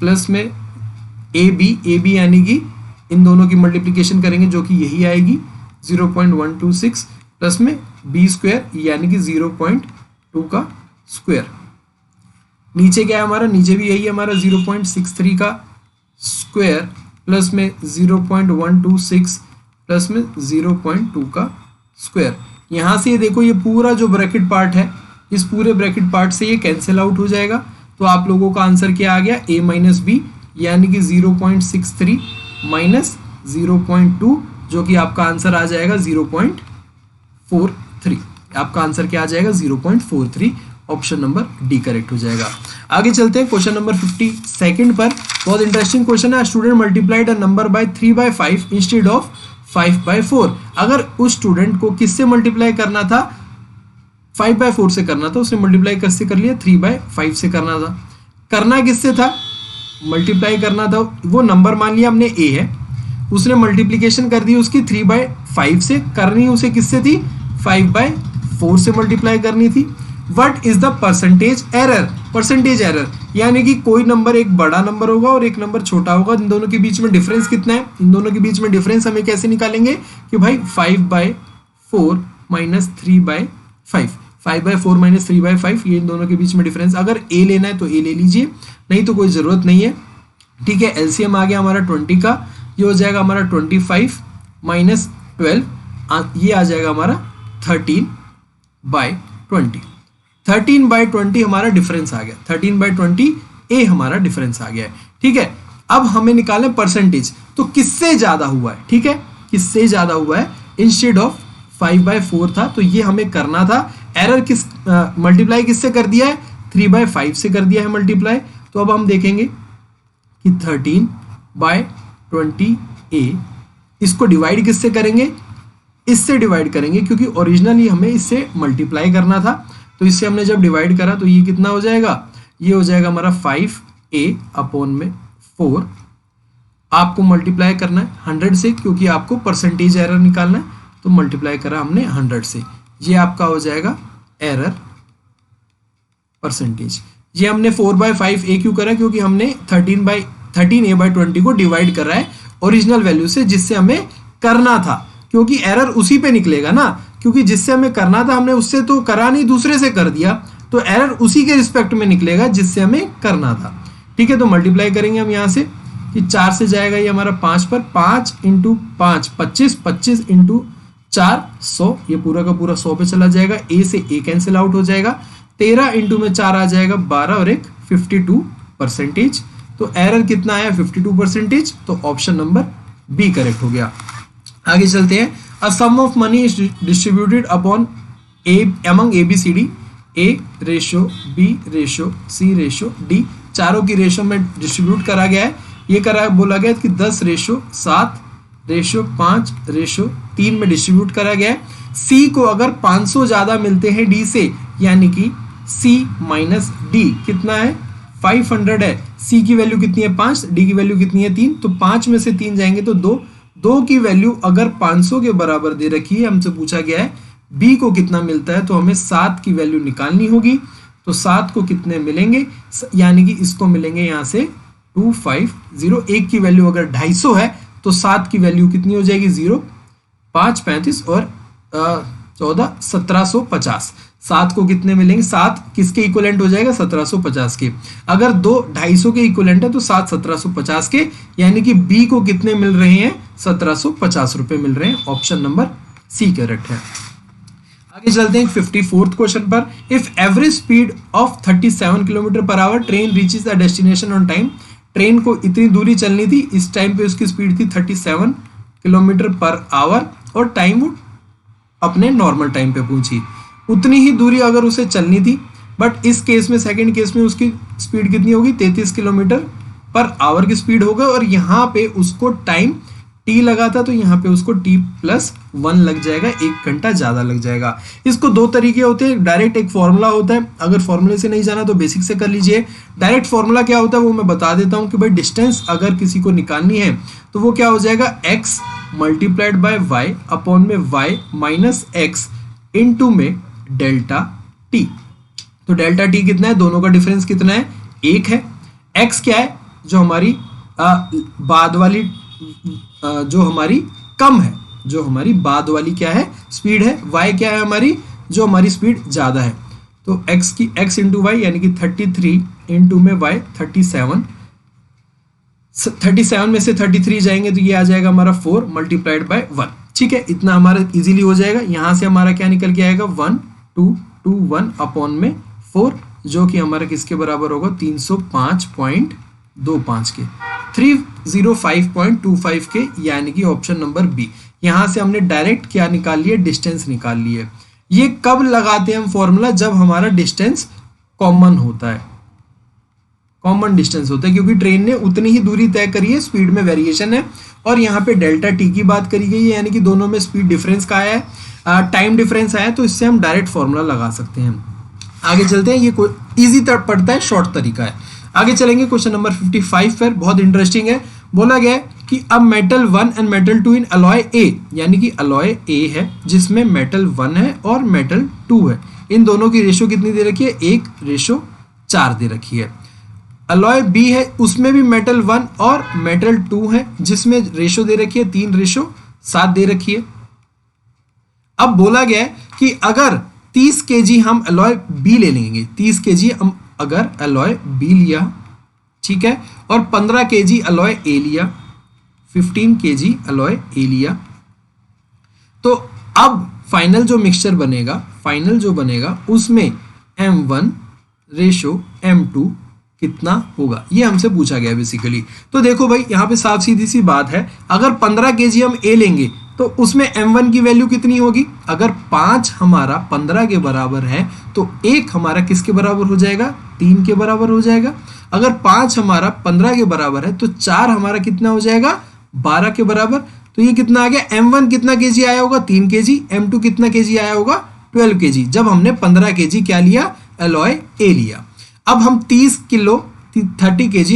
प्लस में ए बी यानी कि इन दोनों की मल्टीप्लिकेशन करेंगे जो कि यही आएगी 0.126 प्लस में बी स्क्वायर यानी कि 0.2 का स्क्वायर। नीचे क्या है हमारा, नीचे भी यही है हमारा 0.63 का स्क्वायर प्लस में 0.126 प्लस में 0.2 का स्क्वायर। यहाँ से ये देखो ये पूरा जो ब्रैकेट पार्ट है, इस पूरे ब्रैकेट पार्ट से ये कैंसिल आउट हो जाएगा। तो आप लोगों का आंसर क्या आ गया, ए माइनस बी यानी कि 0.63 माइनस 0.2 जो कि आपका आंसर आ जाएगा 0.43। आपका आंसर क्या आ जाएगा 0.43, ऑप्शन नंबर डी करेक्ट हो जाएगा। आगे चलते हैं क्वेश्चन नंबर 52 पर। बहुत इंटरेस्टिंग क्वेश्चन है। Student multiplied a number by 3/5 instead of 5/4। अगर उस स्टूडेंट को किससे मल्टीप्लाई करना था, 5/4 से करना था, उसने मल्टीप्लाई किससे कर लिया 3/5 से करना था। करना किससे था, मल्टीप्लाई करना था, वो नंबर मान लिया हमने ए है, उसने मल्टीप्लिकेशन कर दी उसकी 3/5 से, करनी उसे किससे थी 5/4 से मल्टीप्लाई करनी थी। What is the percentage error, percentage error यानी कि कोई नंबर एक बड़ा नंबर होगा और एक नंबर छोटा होगा, इन दोनों के बीच में डिफरेंस कितना है, इन दोनों के बीच में डिफरेंस हमें कैसे निकालेंगे कि भाई 5/4 माइनस 3/5, 5/4 माइनस 3/5 ये इन दोनों के बीच में डिफरेंस। अगर ए लेना है तो ए ले लीजिए, नहीं तो कोई ज़रूरत नहीं है। ठीक है, एलसीएम आ गया हमारा 20 का, ये हो जाएगा हमारा 25 माइनस 12, ये आ जाएगा हमारा 13/20। 13/20 हमारा डिफरेंस आ गया, 13/20 ए हमारा डिफरेंस आ गया है। ठीक है, अब हमें निकालें परसेंटेज, तो किससे ज़्यादा हुआ है, ठीक है, किससे ज़्यादा हुआ है, इंस्टेड ऑफ 5/4 था तो ये हमें करना था। एरर किस मल्टीप्लाई किससे कर दिया है, 3/5 से कर दिया है मल्टीप्लाई। तो अब हम देखेंगे कि 13/20 ए, इसको डिवाइड किससे करेंगे, इससे डिवाइड करेंगे क्योंकि ओरिजिनली हमें इससे मल्टीप्लाई करना था। तो इससे हमने जब डिवाइड करा तो ये कितना हो जाएगा, ये हो जाएगा हमारा 5a अपॉन में 4। आपको मल्टीप्लाई करना है 100 से क्योंकि आपको परसेंटेज एरर निकालना है, तो मल्टीप्लाई करा हमने 100 से, ये आपका हो जाएगा एरर परसेंटेज। ये हमने 4/5 ए क्यों करा, क्योंकि हमने 13a/20 को डिवाइड करा है ओरिजिनल वैल्यू से जिससे हमें करना था, क्योंकि एरर उसी पे निकलेगा ना, क्योंकि जिससे हमें करना था हमने उससे तो करा नहीं, दूसरे से कर दिया, तो एरर उसी के रिस्पेक्ट में निकलेगा जिससे हमें करना था। ठीक है, तो मल्टीप्लाई करेंगे हम यहाँ से कि 4 से जाएगा ये हमारा 5 पर, 5 × 5 25, 25 × 4 100, ये पूरा का पूरा 100 पे चला जाएगा, ए से ए कैंसिल आउट हो जाएगा, 13 × में 4 आ जाएगा 12 और एक 52%। तो एरर कितना आया 52%, तो ऑप्शन नंबर बी करेक्ट हो गया। आगे चलते हैं। A sum of money is distributed upon a among ABCD, A ratio B ratio C ratio D, चारों की रेशो में डिस्ट्रीब्यूट करा गया है। ये करा बोला गया कि 10:7 रेशो 5 रेशो 3 में डिस्ट्रीब्यूट करा गया है। C को अगर 500 ज़्यादा मिलते हैं D से, यानी कि C माइनस D कितना है 500 है। C की वैल्यू कितनी है 5, D की वैल्यू कितनी है 3, तो 5 में से 3 जाएंगे तो 2, 2 की वैल्यू अगर 500 के बराबर दे रखी है, हमसे पूछा गया है B को कितना मिलता है, तो हमें 7 की वैल्यू निकालनी होगी। तो 7 को कितने मिलेंगे, यानी कि इसको मिलेंगे यहाँ से 250। 1 की वैल्यू अगर 250 है तो 7 की वैल्यू कितनी हो जाएगी, 0, 5, 35 और 14, 1750। 7 को कितने मिलेंगे, 7 किसके इक्वलेंट हो जाएगा, 1750 के। अगर 2 250 के इक्वलेंट है तो 7 1750 के, यानी कि बी को कितने मिल रहे हैं, 1750 रुपए मिल रहे हैं। ऑप्शन नंबर सी करेक्ट है। आगे चलते हैं 54th क्वेश्चन पर। If average speed of 37 kilometre per hour train reaches the destination on time. Train को इतनी दूरी चलनी थी, इस टाइम पे उसकी स्पीड थी 37 किलोमीटर पर आवर और टाइम वो अपने नॉर्मल टाइम पे पहुंची। उतनी ही दूरी अगर उसे चलनी थी, बट इस केस में सेकंड केस में उसकी स्पीड कितनी होगी, 33 किलोमीटर पर आवर की स्पीड होगा और यहाँ पे उसको टाइम टी लगा था तो यहाँ पे उसको t+1 लग जाएगा, 1 घंटा ज़्यादा लग जाएगा। इसको दो तरीके होते हैं, डायरेक्ट एक फॉर्मूला होता है, अगर फॉर्मूले से नहीं जाना तो बेसिक से कर लीजिए। डायरेक्ट फॉर्मूला क्या होता है वो मैं बता देता हूँ कि भाई डिस्टेंस अगर किसी को निकालनी है तो वो क्या हो जाएगा, x multiplied by y upon में y माइनस x इंटू में डेल्टा t। तो डेल्टा t कितना है, दोनों का डिफरेंस कितना है, 1 है। x क्या है, जो हमारी बाद वाली जो हमारी कम है, जो हमारी बाद वाली क्या है, स्पीड है। y क्या है हमारी, जो हमारी स्पीड ज़्यादा है। तो x की x इंटू वाई यानी कि 33 इंटू में y 37 में से 33 जाएंगे तो ये आ जाएगा हमारा 4 मल्टीप्लाइड बाय 1। ठीक है, इतना हमारा इजीली हो जाएगा। यहाँ से हमारा क्या निकल के आएगा, 1221 अपॉन में 4, जो कि हमारा किसके बराबर होगा, 305.25 के, 305.25 के, यानी कि ऑप्शन नंबर बी। यहाँ से हमने डायरेक्ट क्या निकाल लिया, डिस्टेंस निकाल लिए। ये कब लगाते हैं हम फॉर्मूला, जब हमारा डिस्टेंस कॉमन होता है, कॉमन डिस्टेंस होता है, क्योंकि ट्रेन ने उतनी ही दूरी तय करी है, स्पीड में वेरिएशन है। और यहाँ पे डेल्टा टी की बात करी गई है, यानी कि दोनों में स्पीड डिफरेंस का आया है, टाइम डिफरेंस आया है, तो इससे हम डायरेक्ट फॉर्मूला लगा सकते हैं। आगे चलते हैं, ये कोई ईजी पड़ता है, शॉर्ट तरीका है। आगे चलेंगे क्वेश्चन नंबर 55 पर, बहुत इंटरेस्टिंग है। बोला गया है कि अब metal 1 and metal 2 in alloy A, यानी कि अलॉय ए है जिसमें मेटल 1 है और मेटल 2 है, इन दोनों की रेशो कितनी दे रखी है, 1:4 दे रखी है। अलॉय बी है, उसमें भी मेटल 1 और मेटल 2 है जिसमें रेशो दे रखी है 3:7 दे रखी है। अब बोला गया है कि अगर 30 kg हम अलॉय बी ले लेंगे, 30 kg हम अगर अलॉय बी लिया, ठीक है, और 15 kg अलॉय ए लिया, 15 kg अलॉय ए लिया, तो अब फाइनल जो मिक्सचर बनेगा, फाइनल जो बनेगा उसमें M1:M2 कितना होगा, ये हमसे पूछा गया बेसिकली। तो देखो भाई, यहाँ पे साफ सीधी सी बात है, अगर 15 kg हम ए लेंगे तो उसमें M1 की वैल्यू कितनी होगी, अगर 5 हमारा 15 के बराबर है तो 1 हमारा किसके बराबर हो जाएगा, 3 के बराबर हो जाएगा। अगर 5 हमारा 15 के बराबर है तो 4 हमारा कितना हो जाएगा, 12 के बराबर। तो ये कितना आ गया, M1 कितना kg आया होगा, 3 kg, M2 कितना kg आया होगा, 12 kg, जब हमने 15 kg क्या लिया, अलॉय ए लिया। अब हम 30 kg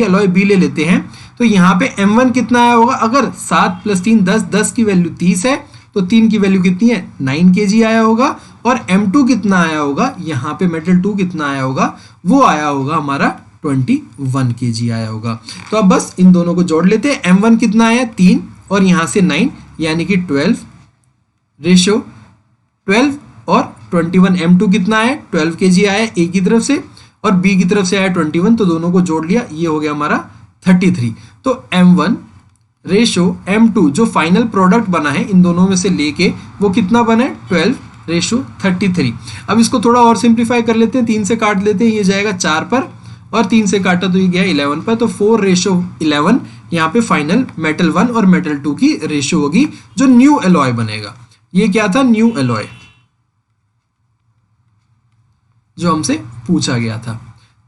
अलॉय बी ले लेते हैं, तो यहाँ पे M1 कितना आया होगा, अगर 7 + 3 10, 10 की वैल्यू 30 है तो 3 की वैल्यू कितनी है, 9 kg आया होगा। और M2 कितना आया होगा, यहाँ पे मेटल 2 कितना आया होगा, वो आया होगा हमारा 21 kg आया होगा। तो अब बस इन दोनों को जोड़ लेते हैं। M1 कितना आया, 3 और यहाँ से 9, यानी कि 12:12 और 21। M2 कितना आया, 12 kg आया ए की तरफ से और बी की तरफ से आया 21, तो दोनों को जोड़ लिया, ये हो गया हमारा 33। तो M1:M2 जो फाइनल प्रोडक्ट बना है इन दोनों में से लेके वो कितना बना है, 12:33। अब इसको थोड़ा और सिंप्लीफाई कर लेते हैं, 3 से काट लेते हैं, ये जाएगा 4 पर और 3 से काटा तो ये गया 11 पर, तो 4:11 यहाँ पे फाइनल मेटल 1 और मेटल 2 की रेशियो होगी, जो न्यू एलॉय बनेगा। ये क्या था, न्यू एलॉय जो हमसे पूछा गया था।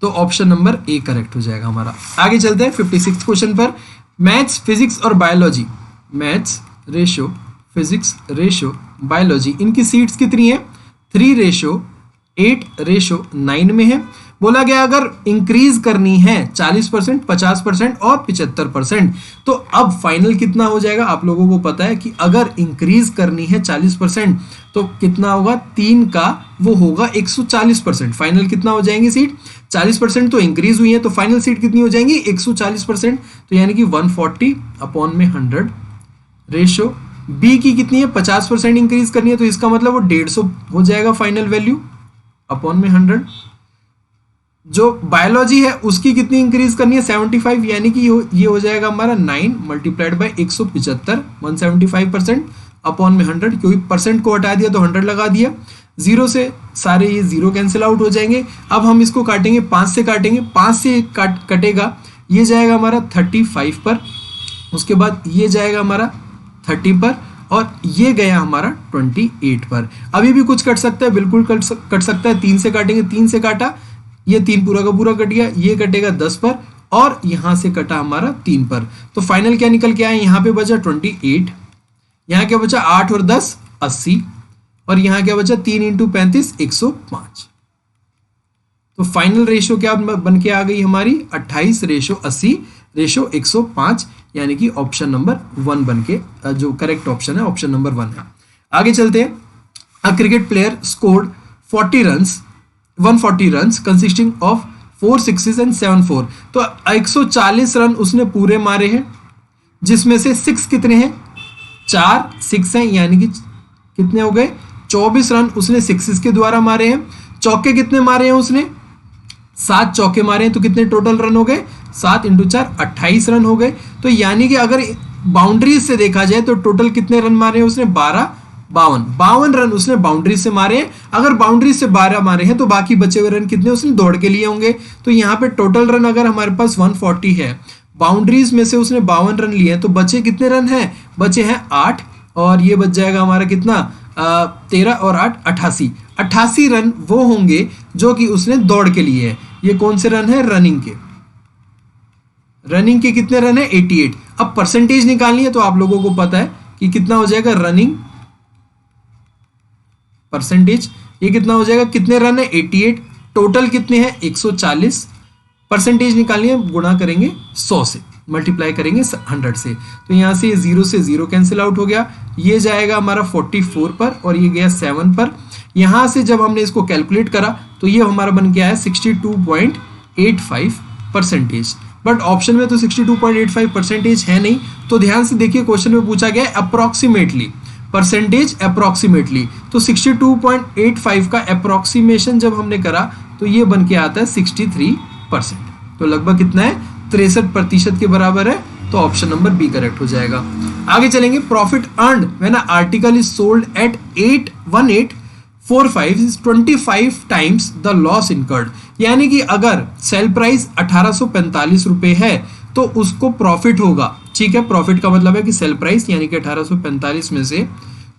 तो ऑप्शन नंबर ए करेक्ट हो जाएगा हमारा। आगे चलते हैं 56 क्वेश्चन पर। मैथ्स, फिजिक्स और biology, maths ratio, physics ratio, biology, इनकी सीट्स कितनी है, 3:8:9 में है। बोला गया अगर इंक्रीज करनी है 40%, 50% और 75%, तो अब फाइनल कितना हो जाएगा, आप लोगों को पता है कि अगर इंक्रीज करनी है 40% तो कितना होगा, 3 का वो होगा 140%। फाइनल कितना हो जाएंगे सीट? 40% तो इंक्रीज हुई है, तो फाइनल सीट कितनी हो जाएंगी? 140%, तो यानी कि 140/100 रेशो। बी की कितनी है? 50% इंक्रीज करनी है, तो इसका मतलब वो 150 हो जाएगा फाइनल वैल्यू अपॉन में 100। जो बायोलॉजी है उसकी कितनी इंक्रीज करनी है? 75, यानी कि ये हो जाएगा हमारा 9 मल्टीप्लाइड बाय 175, 175% अपॉन में 100, क्योंकि परसेंट को हटा दिया तो 100 लगा दिया। जीरो से सारे ये जीरो कैंसिल आउट हो जाएंगे। अब हम इसको काटेंगे 5 से, काटेंगे 5 से कटेगा, ये जाएगा हमारा 35 पर, उसके बाद ये जाएगा हमारा 30 पर, और ये गया हमारा 28 पर। अभी भी कुछ कट सकता है, बिल्कुल कट सकता है। 3 से काटेंगे, 3 से काटा, ये 3 पूरा का पूरा कट गया, ये कटेगा 10 पर, और यहां से कटा हमारा 3 पर। तो फाइनल क्या निकल के आया? यहाँ पे बचा 28, यहाँ क्या बचा? 8 और 10 80, और यहाँ क्या बचा? 3 × 35 105। तो फाइनल रेशो क्या बन के आ गई हमारी? 28/80/105, यानी कि ऑप्शन नंबर 1 बन के जो करेक्ट ऑप्शन है ऑप्शन नंबर 1 है। आगे चलते हैं। A cricket player scored 140 run consisting of 4 6s and 7 4। तो 140 रन उसने पूरे मारे हैं, जिसमें से 6 कितने हैं? 4 6 हैं, यानी कि कितने हो गए? 24 रन उसने 6s के द्वारा मारे हैं। चौके कितने मारे हैं उसने? 7 चौके मारे हैं, तो कितने टोटल रन हो गए? 7 × 4 28 रन हो गए। तो यानी कि अगर बाउंड्रीज से देखा जाए तो टोटल कितने रन मारे हैं उसने? 52 रन उसने बाउंड्री से मारे हैं। अगर बाउंड्री से 12 मारे हैं तो बाकी बचे हुए रन कितने उसने दौड़ के लिए होंगे? तो यहाँ पे टोटल रन अगर हमारे पास 140 है, बाउंड्रीज में से उसने 52 रन लिए हैं, तो बचे कितने रन हैं? बचे हैं 8, और ये बच जाएगा हमारा कितना? 13 और 8 88 रन वो होंगे जो कि उसने दौड़ के लिए है। ये कौन से रन है? रनिंग के कितने रन है? 88। अब परसेंटेज निकालनी है, तो आप लोगों को पता है कि कितना हो जाएगा रनिंग परसेंटेज, ये कितना हो जाएगा? कितने रन है? 88, टोटल कितने हैं? 140। परसेंटेज निकालनी है, गुणा करेंगे 100 से, मल्टीप्लाई करेंगे 100 से, तो यहाँ से 0 से 0 कैंसिल आउट हो गया। ये जाएगा हमारा 44 पर, और ये गया 7 पर। यहाँ से जब हमने इसको कैलकुलेट करा तो ये हमारा बन के आया 62.85%। बट ऑप्शन में तो 62.85% है नहीं, तो ध्यान से देखिए क्वेश्चन में पूछा गया है अप्रोक्सीमेटली परसेंटेज अप्रोक्सीमेटली। तो 62.85 का अप्रोक्सीमेशन जब हमने करा तो ये बन के आता है 63%। तो लगभग कितना है? 63% के बराबर है, तो ऑप्शन नंबर बी करेक्ट हो जाएगा। आगे चलेंगे। Profit earned when a article is sold at 1845 is 25 times the loss incurred. यानी कि अगर सेल प्राइस 1845 रुपए है तो उसको प्रॉफिट होगा। ठीक है, प्रॉफिट का मतलब है कि सेल प्राइस यानी कि 1845 में से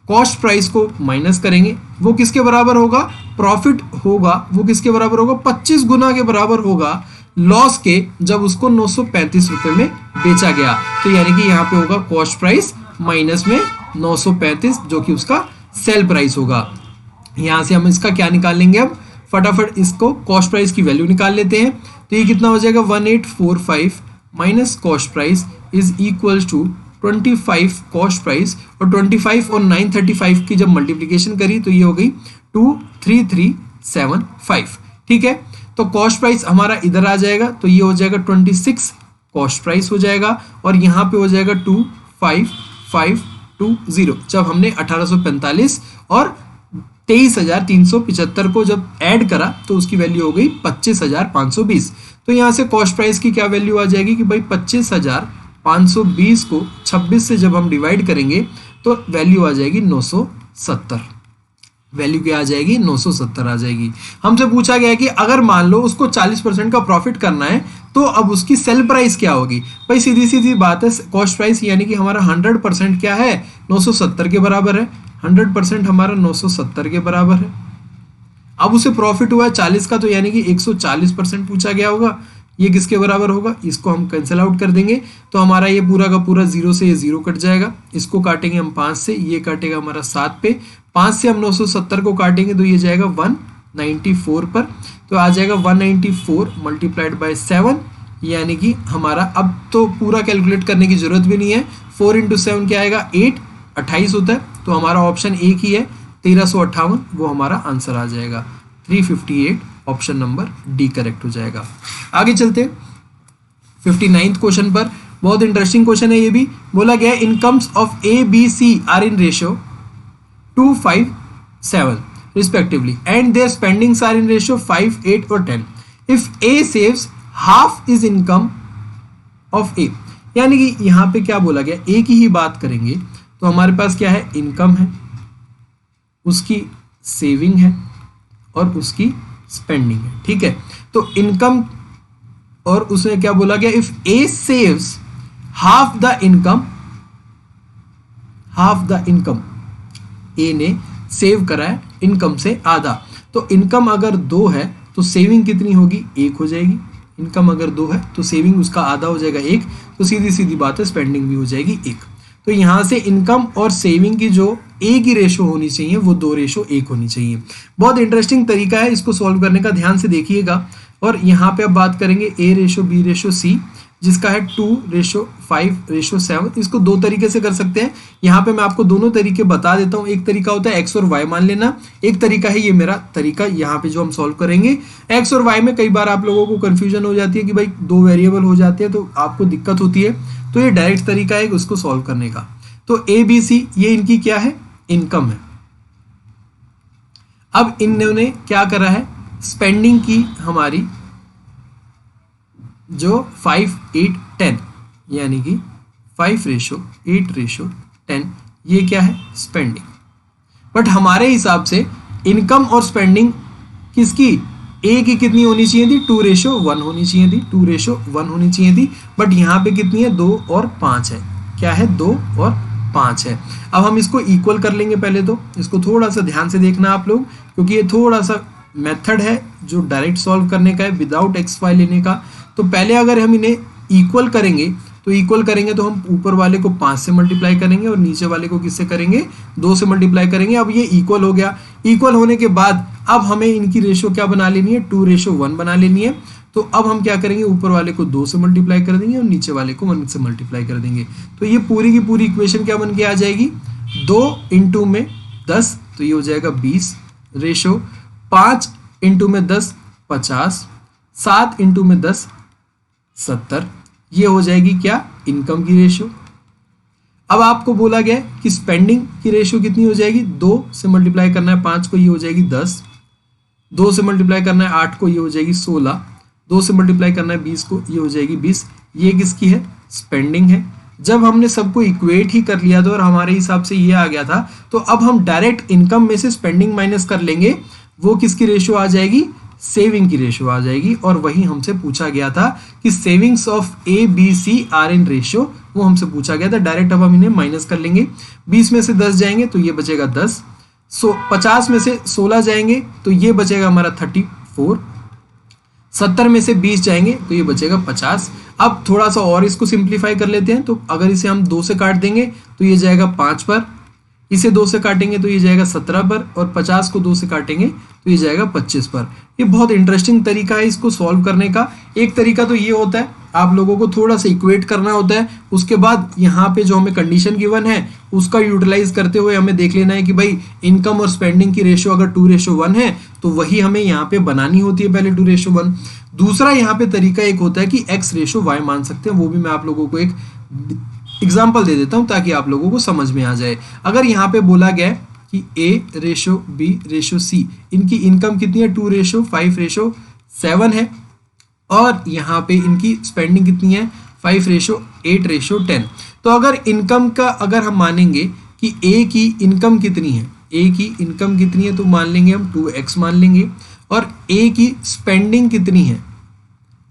कॉस्ट प्राइस को माइनस करेंगे, वो किसके बराबर होगा? प्रॉफिट होगा वो किसके बराबर होगा? 25 गुना के बराबर होगा लॉस के, जब उसको 935 रुपए में बेचा गया। तो यानी कि यहाँ पे होगा कॉस्ट प्राइस माइनस में 935, जो कि उसका सेल प्राइस होगा। यहाँ से हम इसका क्या निकाल लेंगे? अब फटाफट इसको कॉस्ट प्राइस की वैल्यू निकाल लेते हैं। तो ये कितना हो जाएगा? 1845 minus cost price is equal to 25 cost price, और 25 और 935 की जब मल्टीप्लीकेशन करी तो ये हो गई 23375। ठीक है, तो कॉस्ट प्राइस हमारा इधर आ जाएगा, तो ये हो जाएगा 26 कॉस्ट प्राइस हो जाएगा, और यहाँ पे हो जाएगा 25520। जब हमने 1845 और 23,375 को जब ऐड करा तो उसकी वैल्यू हो गई 25,520। तो यहाँ से कॉस्ट प्राइस की क्या वैल्यू आ जाएगी कि भाई 25,520 को 26 से जब हम डिवाइड करेंगे तो वैल्यू आ जाएगी 970। वैल्यू क्या आ जाएगी? 970 आ जाएगी। हमसे पूछा गया है कि अगर मान लो उसको 40% का प्रॉफिट करना है तो अब उसकी सेल प्राइस क्या होगी? भाई सीधी सीधी बात है, कॉस्ट प्राइस यानी कि हमारा 100% क्या है? 970 के बराबर है। 100% हमारा 970 के बराबर है। अब उसे प्रॉफिट हुआ है 40 का, तो यानी कि 140% पूछा गया होगा। ये किसके बराबर होगा? इसको हम कैंसिल आउट कर देंगे, तो हमारा ये पूरा का पूरा 0 से ये 0 कट जाएगा। इसको काटेंगे हम 5 से, ये काटेगा हमारा 7 पे। 5 से हम 970 को काटेंगे तो ये जाएगा 194 पर, तो आ जाएगा 194 मल्टीप्लाइड बाय 7, यानी कि हमारा अब तो पूरा कैलकुलेट करने की जरूरत भी नहीं है। 4 × 7 क्या आएगा? 8, 28 होता है, तो हमारा ऑप्शन एक ही है 1358 वो हमारा आंसर आ जाएगा। 358 ऑप्शन नंबर डी करेक्ट हो जाएगा। आगे चलते 59th क्वेश्चन पर। बहुत इंटरेस्टिंग क्वेश्चन है ये भी। बोला गया incomes of A B C are in ratio 2, 5, 7 respectively and their spendings are in ratio 5, 8 और 10. If A saves half is income of A, यानी कि यहाँ पे क्या बोला गया, A की ही बात करेंगे तो हमारे पास क्या है, इनकम है, उसकी सेविंग है और उसकी स्पेंडिंग है। ठीक है, तो इनकम और उसमें क्या बोला गया, if A saves half the income, A ने सेव करा है इनकम से आधा, तो इनकम अगर 2 है तो सेविंग कितनी होगी, 1 हो जाएगी। इनकम अगर 2 है तो सेविंग उसका आधा हो जाएगा 1, तो सीधी सीधी बात है स्पेंडिंग भी हो जाएगी 1। तो यहाँ से इनकम और सेविंग की जो ए की रेशो होनी चाहिए वो 2:1 होनी चाहिए। बहुत इंटरेस्टिंग तरीका है इसको सॉल्व करने का, ध्यान से देखिएगा। और यहाँ पे अब बात करेंगे A:B:C, जिसका है 2:5:7। इसको 2 तरीके से कर सकते हैं। यहाँ पे मैं आपको दोनों तरीके बता देता हूँ। एक तरीका होता है एक्स और वाई मान लेना, एक तरीका है ये मेरा तरीका यहाँ पे जो हम सॉल्व करेंगे। एक्स और वाई में कई बार आप लोगों को कंफ्यूजन हो जाती है कि भाई 2 वेरिएबल हो जाते हैं तो आपको दिक्कत होती है, तो ये डायरेक्ट तरीका है उसको सॉल्व करने का। तो ABC ये इनकी क्या है, इनकम है। अब इन्होंने क्या करा है, स्पेंडिंग की हमारी जो 5, 8, 10 यानी कि 5:8:10 ये क्या है, स्पेंडिंग। बट हमारे हिसाब से इनकम और स्पेंडिंग किसकी, ए की कितनी होनी चाहिए थी, 2:1 होनी चाहिए थी, 2:1 होनी चाहिए थी। बट यहाँ पे कितनी है, 2 और 5 है। क्या है, 2 और 5 है। अब हम इसको इक्वल कर लेंगे। पहले तो इसको थोड़ा सा ध्यान से देखना आप लोग, क्योंकि ये थोड़ा सा मेथड है जो डायरेक्ट सॉल्व करने का है विदाउट XY लेने का। तो पहले अगर हम इन्हें इक्वल करेंगे तो हम ऊपर वाले को 5 से मल्टीप्लाई करेंगे और नीचे वाले को किससे करेंगे, 2 से मल्टीप्लाई करेंगे। अब ये इक्वल हो गया। इक्वल होने के बाद अब हमें इनकी रेशो क्या बना लेनी है, 2:1 बना लेनी है। तो अब हम क्या करेंगे, ऊपर वाले को 2 से मल्टीप्लाई कर देंगे और नीचे वाले को 1 से मल्टीप्लाई कर देंगे। तो ये पूरी की पूरी इक्वेशन क्या बन के आ जाएगी, 2 इंटू में 10 तो ये हो जाएगा 20 रेशो, 5 इंटू में 10 50, 7 इंटू में 10 70। ये हो जाएगी क्या, इनकम की रेशो। अब आपको बोला गया कि स्पेंडिंग की रेशो कितनी हो जाएगी, 2 से मल्टीप्लाई करना है 5 को, ये हो जाएगी 10, 2 से मल्टीप्लाई करना है 8 को, ये हो जाएगी 16, 2 से मल्टीप्लाई करना है 20 को, ये हो जाएगी 20। ये किसकी है, स्पेंडिंग है। जब हमने सबको इक्वेट ही कर लिया था और हमारे हिसाब से ये आ गया था, तो अब हम डायरेक्ट इनकम में से स्पेंडिंग माइनस कर लेंगे। वो किसकी रेशो आ जाएगी, सेविंग की रेशो आ जाएगी। और वही हमसे पूछा गया था कि savings of ABC are in ratio, वो हमसे पूछा गया था। डायरेक्ट अब हम इन्हें माइनस कर लेंगे। 20 में से 10 जाएंगे तो ये बचेगा 10, 50 में से 16 जाएंगे तो ये बचेगा हमारा 34, 70 में से 20 जाएंगे तो ये बचेगा 50। अब थोड़ा सा और इसको सिंप्लीफाई कर लेते हैं। तो अगर इसे हम 2 से काट देंगे तो ये जाएगा 5 पर, इसे 2 से काटेंगे तो ये जाएगा 17 पर, और 50 को 2 से काटेंगे तो ये जाएगा 25 पर। ये बहुत इंटरेस्टिंग तरीका है इसको सॉल्व करने का। एक तरीका तो ये होता है, आप लोगों को थोड़ा सा इक्वेट करना होता है, उसके बाद यहाँ पे जो हमें कंडीशन गिवन है उसका यूटिलाइज करते हुए हमें देख लेना है कि भाई इनकम और स्पेंडिंग की रेशो अगर 2:1 है तो वही हमें यहाँ पे बनानी होती है पहले 2:1। दूसरा यहाँ पे तरीका एक होता है कि X:Y मान सकते हैं, वो भी मैं आप लोगों को एक एग्जाम्पल दे देता हूं ताकि आप लोगों को समझ में आ जाए। अगर यहाँ पे बोला गया है कि A:B:C, इनकी इनकम कितनी है, 2:5:7 है, और यहाँ पे इनकी स्पेंडिंग कितनी है, 5:8:10। तो अगर इनकम का अगर हम मानेंगे कि A की इनकम कितनी है, तो मान लेंगे हम 2x मान लेंगे, और A की स्पेंडिंग कितनी है,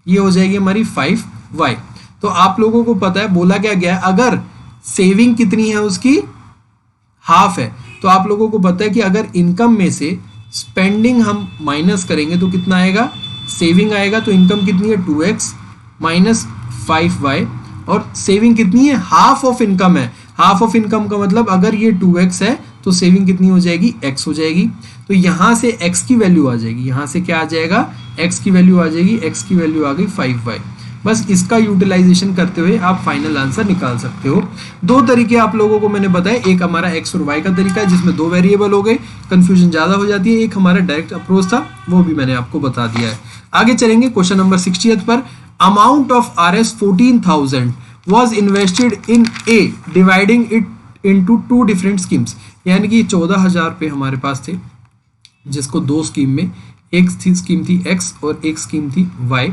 ये हो जाएगी हमारी 5y। तो आप लोगों को पता है बोला क्या गया है, अगर सेविंग कितनी है उसकी हाफ है, तो आप लोगों को पता है कि अगर इनकम में से स्पेंडिंग हम माइनस करेंगे तो कितना आएगा, सेविंग आएगा। तो इनकम कितनी है 2x माइनस 5y, और सेविंग कितनी है, हाफ ऑफ इनकम है। हाफ ऑफ इनकम का मतलब अगर ये 2x है तो सेविंग कितनी हो जाएगी, x हो जाएगी। तो यहाँ से x की वैल्यू आ जाएगी, यहाँ से क्या आ जाएगा, x की वैल्यू आ जाएगी, x की वैल्यू आ गई 5y। बस इसका यूटिलाइजेशन करते हुए आप फाइनल आंसर निकाल सकते हो। 2 तरीके आप लोगों को मैंने बताए, एक हमारा x और y का तरीका है जिसमें 2 वेरिएबल हो गए, कंफ्यूजन ज़्यादा हो जाती है। एक हमारा डायरेक्ट अप्रोच था, वो भी मैंने आपको बता दिया है। आगे चलेंगे क्वेश्चन नंबर 60 पर। Amount of Rs 14,000 was invested in A dividing it into 2 different schemes. यानी कि 14,000 रुपये हमारे पास थे, जिसको 2 स्कीम में, एक स्कीम थी X और एक स्कीम थी Y,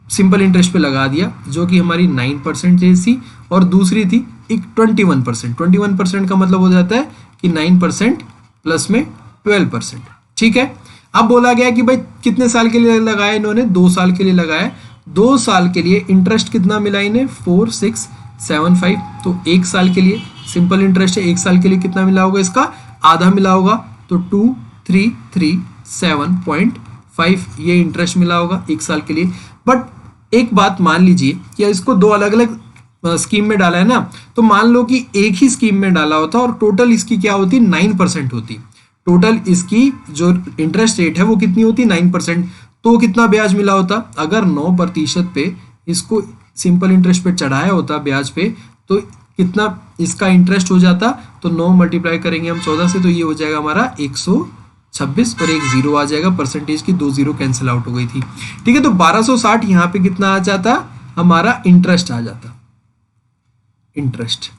सिंपल इंटरेस्ट पे लगा दिया, जो कि हमारी 9% थी, और दूसरी थी एक 21%। 21% का मतलब हो जाता है कि 9% प्लस में 12%। ठीक है, अब बोला गया कि भाई कितने साल के लिए लगाया इन्होंने, 2 साल के लिए लगाया। 2 साल के लिए इंटरेस्ट कितना मिला इन्हें, 4675। तो 1 साल के लिए सिंपल इंटरेस्ट है, 1 साल के लिए कितना मिला होगा, इसका आधा मिला होगा, तो 2337.5 ये इंटरेस्ट मिला होगा 1 साल के लिए। बट एक बात मान लीजिए कि इसको 2 अलग अलग स्कीम में डाला है ना, तो मान लो कि एक ही स्कीम में डाला होता और टोटल इसकी क्या होती, 9% होती। टोटल इसकी जो इंटरेस्ट रेट है वो कितनी होती, 9%। तो कितना ब्याज मिला होता, अगर 9% पे इसको सिंपल इंटरेस्ट पे चढ़ाया होता ब्याज पे, तो कितना इसका इंटरेस्ट हो जाता, तो 9 मल्टीप्लाई करेंगे हम 14 से, तो ये हो जाएगा हमारा 126 और एक 0 आ जाएगा, परसेंटेज की 2 0 कैंसिल आउट हो गई थी। ठीक है, तो 1260 यहाँ पे कितना आ जाता, हमारा इंटरेस्ट आ जाता, इंटरेस्ट।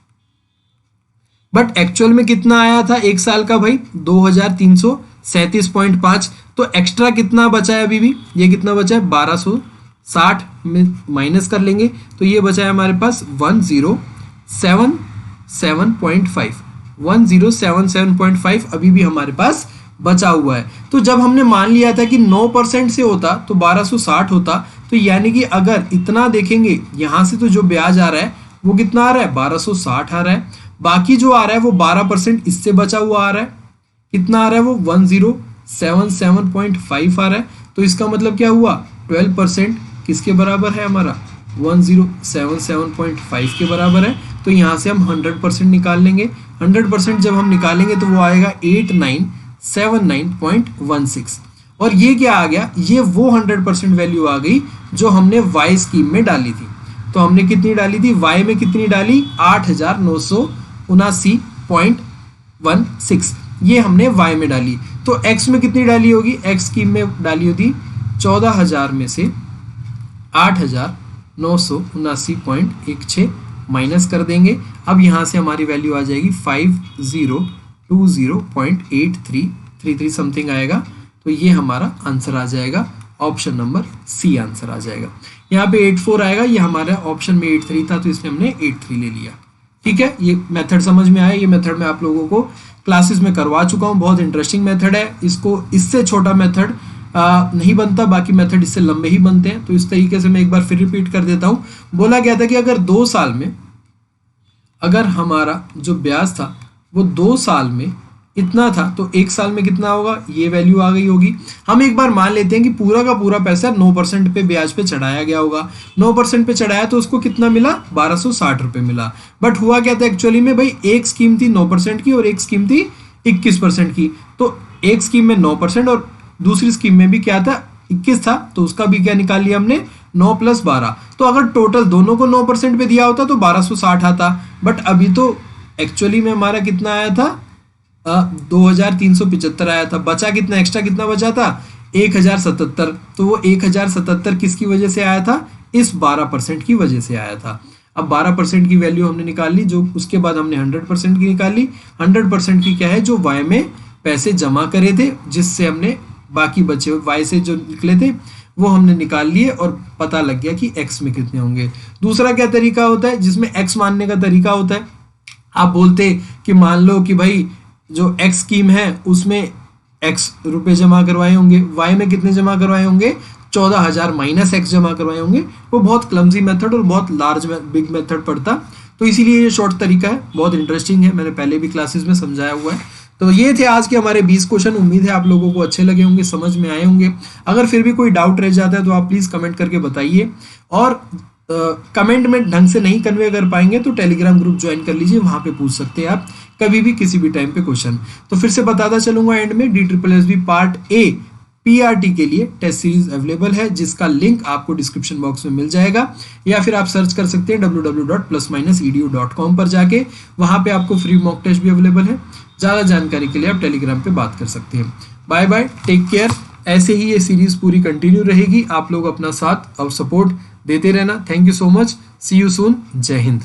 बट एक्चुअल में कितना आया था 1 साल का भाई, 2337.5। तो एक्स्ट्रा कितना बचा है अभी भी, ये कितना बचा है, 1260 में माइनस कर लेंगे, तो ये बचा है हमारे पास 1077.5। 1077.5 अभी भी हमारे पास बचा हुआ है। तो जब हमने मान लिया था कि 9% से होता तो 1260 होता, तो यानी कि अगर इतना देखेंगे यहाँ से, तो जो ब्याज आ रहा है वो कितना आ रहा है, 1260 आ रहा है। बाकी जो आ रहा है वो 12% इससे बचा हुआ आ रहा है, कितना आ रहा है वो 1077.5 आ रहा है। तो इसका मतलब क्या हुआ, 12% किसके बराबर है, हमारा 1077.5 के बराबर है। तो यहाँ से हम 100% निकाल लेंगे। 100% जब हम निकालेंगे तो वो आएगा 8979.16। और ये क्या आ गया, ये वो 100% वैल्यू आ गई जो हमने वाई स्कीम में डाली थी। तो हमने कितनी डाली थी, वाई में कितनी डाली, 8979.16, ये हमने वाई में डाली। तो एक्स में कितनी डाली होगी, एक्स स्कीम में डाली होती 14,000 में से 8,979.16 माइनस कर देंगे। अब यहाँ से हमारी वैल्यू आ जाएगी 5020.8333 समथिंग आएगा। तो ये हमारा आंसर आ जाएगा, ऑप्शन नंबर सी आंसर आ जाएगा। यहाँ पे 84 आएगा, ये हमारा ऑप्शन में 83 था, तो इसलिए हमने 83 ले लिया। ठीक है, ये मेथड समझ में आया। ये मेथड मैं आप लोगों को क्लासेस में करवा चुका हूँ, बहुत इंटरेस्टिंग मेथड है। इसको इससे छोटा मेथड नहीं बनता, बाकी मेथड इससे लंबे ही बनते हैं। तो इस तरीके से मैं एक बार फिर रिपीट कर देता हूँ। बोला गया था कि अगर 2 साल में, अगर हमारा जो ब्याज था वो 2 साल में इतना था, तो 1 साल में कितना होगा, ये वैल्यू आ गई होगी। हम एक बार मान लेते हैं कि पूरा का पूरा पैसा 9% पे ब्याज पे चढ़ाया गया होगा। 9% पे चढ़ाया तो उसको कितना मिला, 1260 रुपये मिला। बट हुआ क्या था एक्चुअली में भाई, एक स्कीम थी 9% की और एक स्कीम थी 21% की। तो एक स्कीम में 9% और दूसरी स्कीम में भी क्या था, 21 था, तो उसका भी क्या निकाल लिया हमने, 9 + 12। तो अगर टोटल दोनों को 9% पे दिया होता तो 1260 आता। बट अभी तो एक्चुअली में हमारा कितना आया था, 2375 आया था। बचा कितना, एक्स्ट्रा कितना बचा था, 1077। तो वो 1077 किसकी वजह से आया था, इस 12% की वजह से आया था। अब 12% की वैल्यू हमने निकाल ली, जो उसके बाद हमने 100% की निकाल ली। 100% की क्या है, जो वाई में पैसे जमा करे थे, जिससे हमने बाकी बचे वाई से जो निकले थे वो हमने निकाल लिए, और पता लग गया कि एक्स में कितने होंगे। दूसरा क्या तरीका होता है, जिसमें एक्स मानने का तरीका होता है, आप बोलते कि मान लो कि भाई जो एक्स स्कीम है उसमें एक्स रुपए जमा करवाए होंगे, वाई में कितने जमा करवाए होंगे, 14,000 माइनस एक्स जमा करवाए होंगे। वो बहुत क्लमजी मेथड और बहुत लार्ज बिग मेथड पड़ता, तो इसीलिए ये शॉर्ट तरीका है, बहुत इंटरेस्टिंग है, मैंने पहले भी क्लासेस में समझाया हुआ है। तो ये थे आज के हमारे 20 क्वेश्चन। उम्मीद है आप लोगों को अच्छे लगे होंगे, समझ में आए होंगे। अगर फिर भी कोई डाउट रह जाता है तो आप प्लीज़ कमेंट करके बताइए, और कमेंट में ढंग से नहीं कन्वे कर पाएंगे तो टेलीग्राम ग्रुप ज्वाइन कर लीजिए, वहाँ पे पूछ सकते हैं आप कभी भी किसी भी टाइम पे क्वेश्चन। तो फिर से बताता चलूंगा एंड में, DSSB पार्ट ए PRT के लिए टेस्ट सीरीज अवेलेबल है, जिसका लिंक आपको डिस्क्रिप्शन बॉक्स में मिल जाएगा, या फिर आप सर्च कर सकते हैं www.plus-edu.com पर जाके, वहाँ पे आपको फ्री मॉक टेस्ट भी अवेलेबल है। ज़्यादा जानकारी के लिए आप टेलीग्राम पे बात कर सकते हैं। Bye bye, take care. ऐसे ही ये सीरीज पूरी कंटिन्यू रहेगी, आप लोग अपना साथ और सपोर्ट देते रहना। Thank you so much, see you soon, जय हिंद।